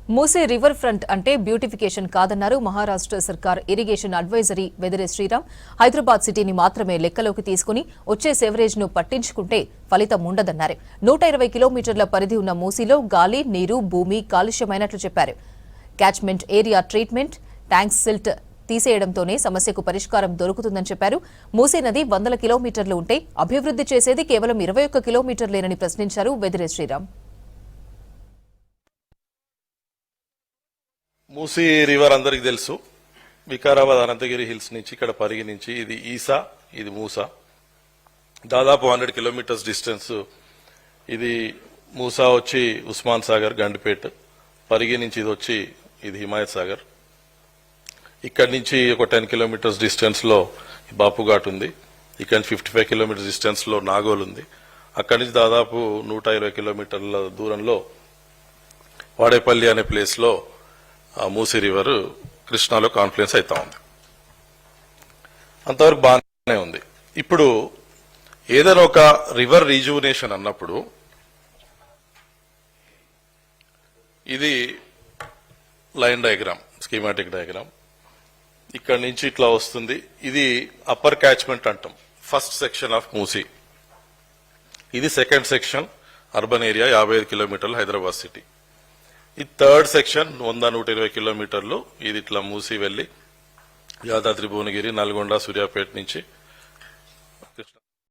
Musi river front అంటే beautification కాదన్నారు మహారాష్ట్ర సర్కార్ ఇరిగేషన్ అడ్వైజరీ వెదిరే శ్రీరామ్. హైదరాబాద్ సిటీని మాత్రమే లెక్కలోకి తీసుకుని వచ్చే సెవరేజ్ ను పట్టించుకుంటే ఫలితం ఉండదన్నారు. 120 కిలోమీటర్ల పరిధి ఉన్న మూసీలో గాలి, నీరు, భూమి కాలుష్యమైనట్లు చెప్పారు. Catchment area treatment, tanks silt తీసేయడంతోనే సమస్యకు పరిష్కారం దొరుకుతుందని చెప్పారు. మూసీ నది 100 కిలోమీటర్లు ఉంటే అభివృద్ధి చేసేది కేవలం 21 కిలోమీటర్లేనని ప్రశ్నించారు వెదిరే శ్రీరామ్. మూసీ రివర్ అందరికి తెలుసు. వికారాబాద్ అనంతగిరి హిల్స్ నుంచి ఇక్కడ పరిగి నుంచి ఇది ఈసా, ఇది మూసా, దాదాపు 100 కిలోమీటర్స్ డిస్టెన్స్. ఇది మూసా వచ్చి ఉస్మాన్ సాగర్, గండిపేట్, పరిగి నుంచి ఇది వచ్చి ఇది హిమాయత్ సాగర్. ఇక్కడి నుంచి ఒక 10 కిలోమీటర్స్ డిస్టెన్స్ లో బాపుఘాట్ ఉంది. ఇక్కడ నుంచి 55 కిలోమీటర్స్ డిస్టెన్స్ లో నాగోల్ ఉంది. అక్కడి నుంచి దాదాపు 120 కిలోమీటర్ల దూరంలో వాడేపల్లి అనే ప్లేస్ లో మూసీ రివర్ కృష్ణాలో కాన్ఫ్లుయెన్స్ అవుతా ఉంది. అంతవరకు బాగానే ఉంది. ఇప్పుడు ఏదైనా ఒక రివర్ రీజువనేషన్ అన్నప్పుడు ఇది లైన్ డయాగ్రామ్, స్కీమాటిక్ డయాగ్రామ్. ఇక్కడ నుంచి ఇట్లా వస్తుంది. ఇది అప్పర్ క్యాచ్మెంట్ అంటాం, ఫస్ట్ సెక్షన్ ఆఫ్ మూసీ. ఇది సెకండ్ సెక్షన్, అర్బన్ ఏరియా 55 కిలోమీటర్లు హైదరాబాద్ సిటీ. ఈ థర్డ్ సెక్షన్ 100-120 కిలోమీటర్లు. ఇది ఇట్లా మూసీ వెళ్లి యాదాద్రి, భువనగిరి, నల్గొండ, సూర్యాపేట నుంచి